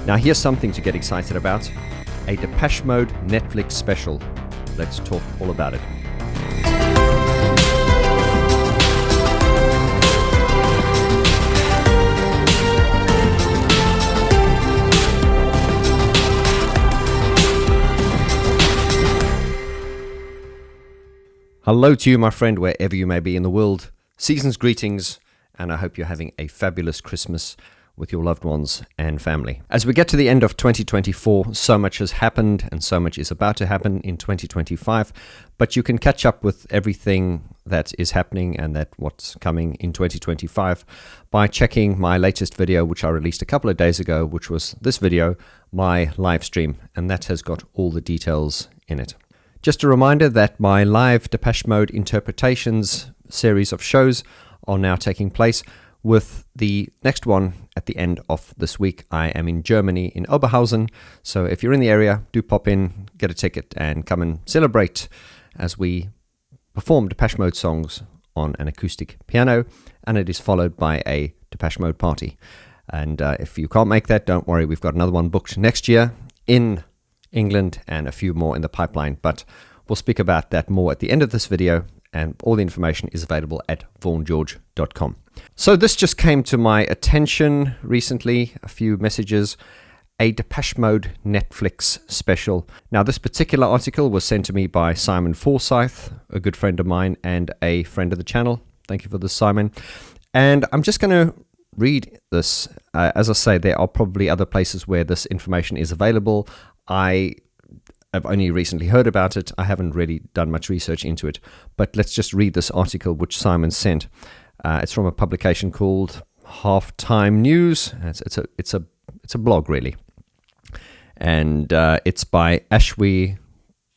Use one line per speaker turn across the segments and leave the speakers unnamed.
Now here's something to get excited about, a Depeche Mode Netflix special. Let's talk all about it. Hello to you, my friend, wherever you may be in the world. Season's greetings, and I hope you're having a fabulous Christmas with your loved ones and family. As we get to the end of 2024, so much has happened and so much is about to happen in 2025, but you can catch up with everything that is happening and that what's coming in 2025 by checking my latest video, which I released a couple of days ago, which was this video, my live stream, and that has got all the details in it. Just a reminder that my live Depeche Mode interpretations series of shows are now taking place, with the next one at the end of this week. I am in Germany, in Oberhausen, so if you're in the area, do pop in, get a ticket, and come and celebrate as we perform Depeche Mode songs on an acoustic piano, and it is followed by a Depeche Mode party. And if you can't make that, don't worry, we've got another one booked next year in England and a few more in the pipeline, but we'll speak about that more at the end of this video, and all the information is available at vaughngeorge.com. So this just came to my attention recently, a few messages, a Depeche Mode Netflix special. Now this particular article was sent to me by Simon Forsyth, a good friend of mine and a friend of the channel. Thank you for this, Simon. And I'm just going to read this. As I say, there are probably other places where this information is available. I have only recently heard about it. I haven't really done much research into it, but let's just read this article which Simon sent. It's from a publication called Halftime News. It's a blog really, and it's by Ashwi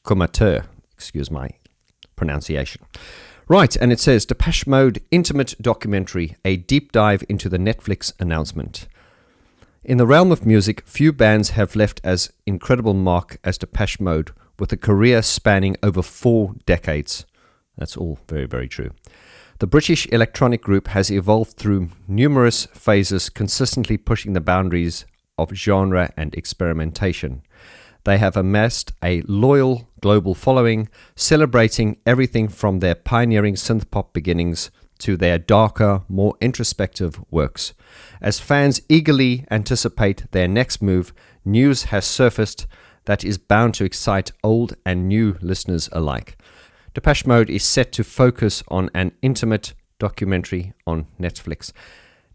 Kumatur. Excuse my pronunciation. Right, and it says Depeche Mode Intimate Documentary: A Deep Dive into the Netflix Announcement. In the realm of music, few bands have left as incredible mark as Depeche Mode, with a career spanning over 4 decades. That's all very, very true. The British electronic group has evolved through numerous phases, consistently pushing the boundaries of genre and experimentation. They have amassed a loyal global following, celebrating everything from their pioneering synth-pop beginnings to their darker, more introspective works. As fans eagerly anticipate their next move, news has surfaced that is bound to excite old and new listeners alike. Depeche Mode is set to focus on an intimate documentary on Netflix.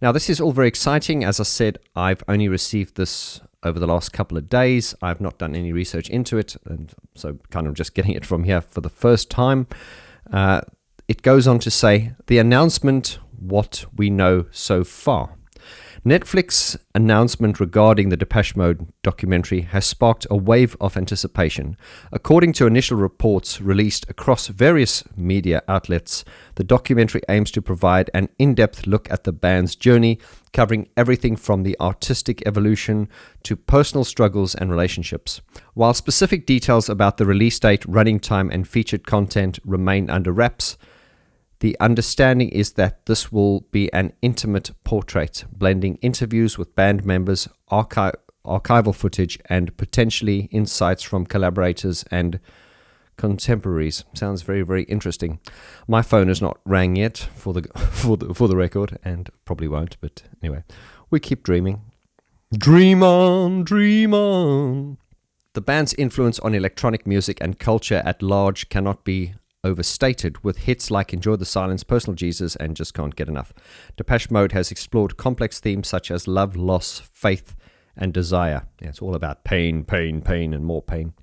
Now, this is all very exciting. As I said, I've only received this over the last couple of days. I've not done any research into it, and so kind of just getting it from here for the first time. It goes on to say, the announcement, what we know so far. Netflix announcement regarding the Depeche Mode documentary has sparked a wave of anticipation. According to initial reports released across various media outlets, the documentary aims to provide an in-depth look at the band's journey, covering everything from the artistic evolution to personal struggles and relationships. While specific details about the release date, running time, and featured content remain under wraps, the understanding is that this will be an intimate portrait, blending interviews with band members, archival footage, and potentially insights from collaborators and contemporaries. Sounds very, very interesting. My phone has not rang yet for the record, and probably won't. But anyway, we keep dreaming. Dream on, dream on. The band's influence on electronic music and culture at large cannot be overstated, with hits like Enjoy the Silence, Personal Jesus, and Just Can't Get Enough. Depeche Mode has explored complex themes such as love, loss, faith, and desire. Yeah, it's all about pain, pain, pain, and more pain.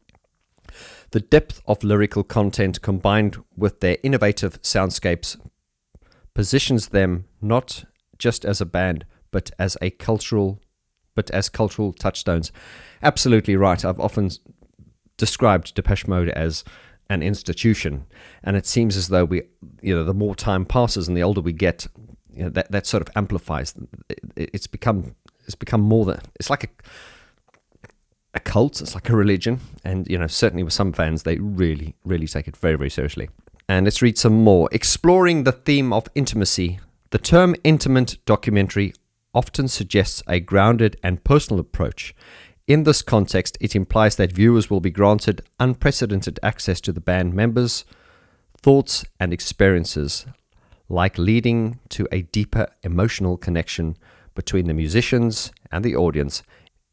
The depth of lyrical content combined with their innovative soundscapes positions them not just as a band, but as cultural touchstones. Absolutely right. I've often described Depeche Mode as an institution, and it seems as though the more time passes and the older we get, that sort of amplifies. It's become more than, it's like a cult. It's like a religion, and certainly with some fans, they really, really take it very, very seriously. And let's read some more. Exploring the theme of intimacy, the term intimate documentary often suggests a grounded and personal approach. In this context, it implies that viewers will be granted unprecedented access to the band members' thoughts and experiences, like leading to a deeper emotional connection between the musicians and the audience.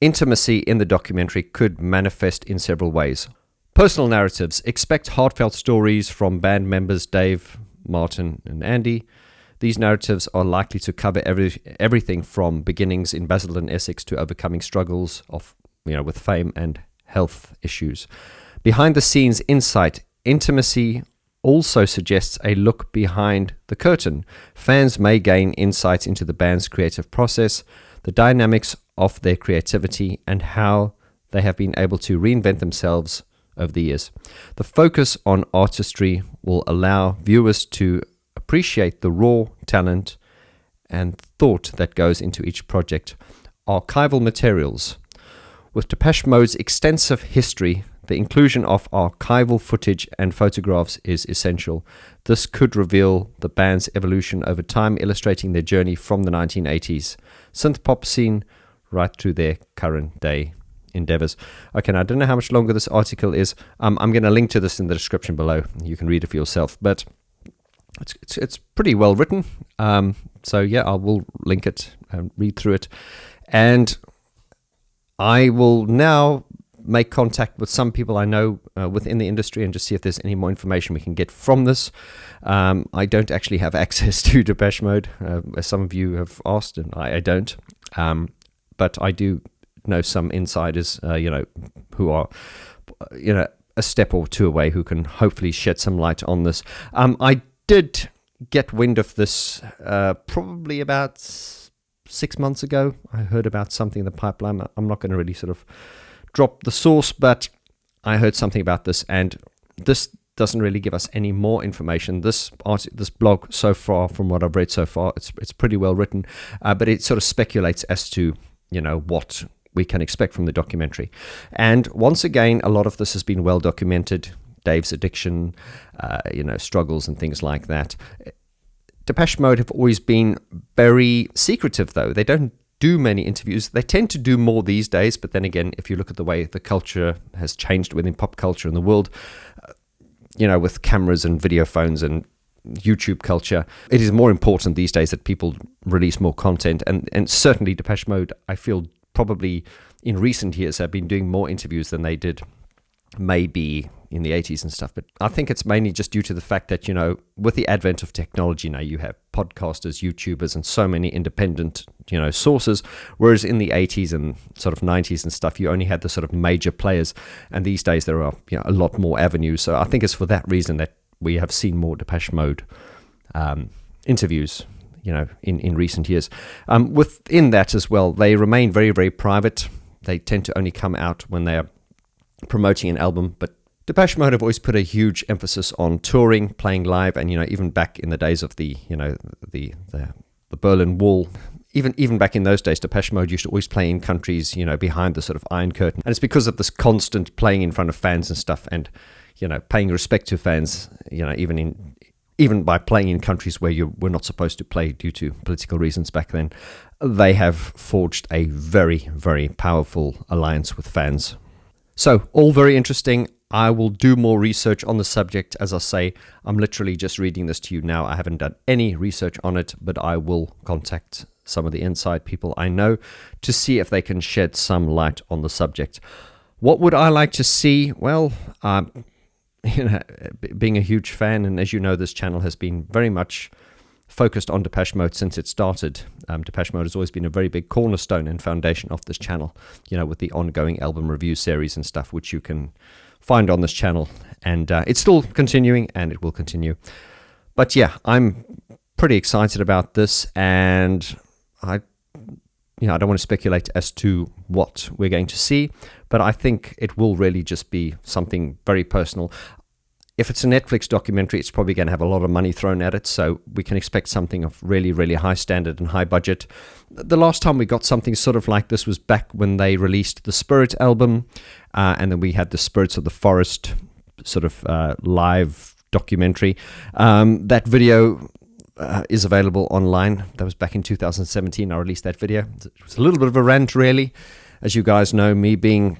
Intimacy in the documentary could manifest in several ways. Personal narratives. Expect heartfelt stories from band members Dave, Martin, and Andy. These narratives are likely to cover everything from beginnings in Basildon, Essex, to overcoming struggles with fame and health issues. Behind the scenes insight. Intimacy also suggests a look behind the curtain. Fans may gain insights into the band's creative process, the dynamics of their creativity, and how they have been able to reinvent themselves over the years. The focus on artistry will allow viewers to appreciate the raw talent and thought that goes into each project. Archival materials. With Depeche Mode's extensive history, the inclusion of archival footage and photographs is essential. This could reveal the band's evolution over time, illustrating their journey from the 1980s synth pop scene right through their current day endeavors. Okay, now I don't know how much longer this article is. I'm going to link to this in the description below. You can read it for yourself, but it's pretty well written. So yeah, I will link it and read through it. And I will now make contact with some people I know within the industry and just see if there's any more information we can get from this. I don't actually have access to Depeche Mode, as some of you have asked, and I don't. But I do know some insiders, who are, a step or two away, who can hopefully shed some light on this. I did get wind of this probably about 6 months ago. I heard about something in the pipeline. I'm not going to really sort of drop the source, but I heard something about this, and this doesn't really give us any more information. This blog, so far, from what I've read so far, it's pretty well written, but it sort of speculates as to what we can expect from the documentary. And once again, a lot of this has been well documented. Dave's addiction, struggles and things like that. Depeche Mode have always been very secretive, though. They don't do many interviews. They tend to do more these days, but then again, if you look at the way the culture has changed within pop culture in the world, with cameras and video phones and YouTube culture, it is more important these days that people release more content. And certainly Depeche Mode, I feel, probably in recent years have been doing more interviews than they did maybe in the 80s and stuff. But I think it's mainly just due to the fact that, with the advent of technology now, you have podcasters, YouTubers, and so many independent, sources, whereas in the 80s and sort of 90s and stuff, you only had the sort of major players, and these days there are a lot more avenues. So I think it's for that reason that we have seen more Depeche Mode interviews, in recent years. Within that as well, they remain very, very private. They tend to only come out when they are promoting an album, but Depeche Mode have always put a huge emphasis on touring, playing live, and even back in the days of the Berlin Wall, even back in those days, Depeche Mode used to always play in countries behind the sort of Iron Curtain, and it's because of this constant playing in front of fans and stuff, and paying respect to fans, even by playing in countries where you were not supposed to play due to political reasons back then. They have forged a very, very powerful alliance with fans. So, all very interesting. I will do more research on the subject. As I say, I'm literally just reading this to you now. I haven't done any research on it, but I will contact some of the inside people I know to see if they can shed some light on the subject. What would I like to see? Well, being a huge fan, and as you know, this channel has been very much focused on Depeche Mode since it started. Depeche Mode has always been a very big cornerstone and foundation of this channel, with the ongoing album review series and stuff, which you can find on this channel. And it's still continuing, and it will continue. But yeah, I'm pretty excited about this, and I don't want to speculate as to what we're going to see, but I think it will really just be something very personal. If it's a Netflix documentary, it's probably going to have a lot of money thrown at it, so we can expect something of really, really high standard and high budget. The last time we got something sort of like this was back when they released the Spirit album, and then we had the Spirits of the Forest sort of live documentary. That video, is available online. That was back in 2017. I released that video. It was a little bit of a rant, really. As you guys know, me being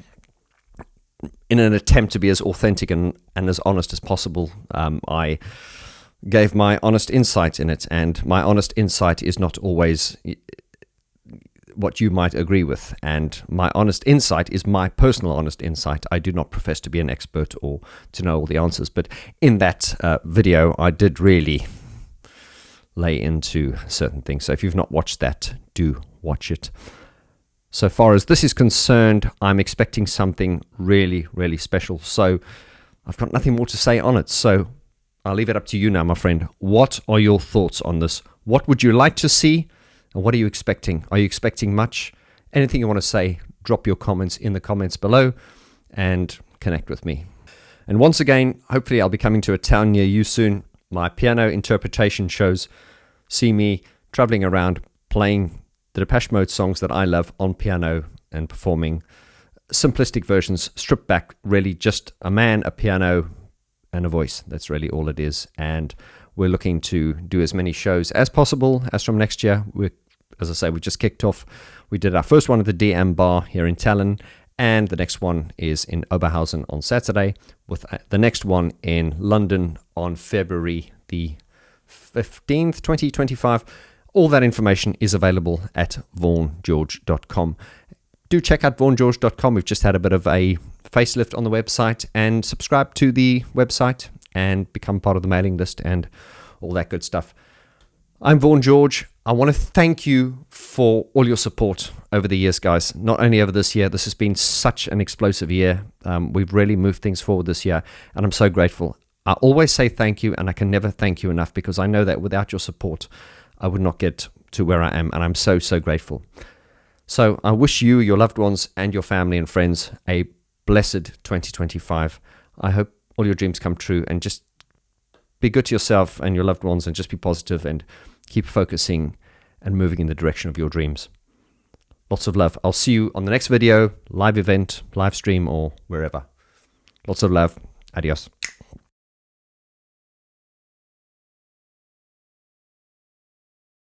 in an attempt to be as authentic and as honest as possible, I gave my honest insight in it. And my honest insight is not always what you might agree with. And my honest insight is my personal honest insight. I do not profess to be an expert or to know all the answers. But in that video, I did really lay into certain things. So if you've not watched that, do watch it. So far as this is concerned, I'm expecting something really, really special. So I've got nothing more to say on it. So I'll leave it up to you now, my friend. What are your thoughts on this? What would you like to see? And what are you expecting? Are you expecting much? Anything you want to say, drop your comments in the comments below and connect with me. And once again, hopefully I'll be coming to a town near you soon. My piano interpretation shows see me traveling around playing the Depeche Mode songs that I love on piano and performing simplistic versions, stripped back, really just a man, a piano, and a voice. That's really all it is. And we're looking to do as many shows as possible as from next year. As I say, we just kicked off. We did our first one at the DM Bar here in Tallinn, and the next one is in Oberhausen on Saturday, with the next one in London on February the 15th, 2025. All that information is available at vaughngeorge.com. Do check out vaughngeorge.com. We've just had a bit of a facelift on the website, and subscribe to the website and become part of the mailing list and all that good stuff. I'm Vaughn George. I want to thank you for all your support over the years, guys. Not only over this year, this has been such an explosive year. We've really moved things forward this year, and I'm so grateful. I always say thank you, and I can never thank you enough, because I know that without your support, I would not get to where I am, and I'm so, so grateful. So I wish you, your loved ones, and your family and friends a blessed 2025. I hope all your dreams come true, and just be good to yourself and your loved ones, and just be positive and keep focusing and moving in the direction of your dreams. Lots of love. I'll see you on the next video, live event, live stream, or wherever. Lots of love. Adios.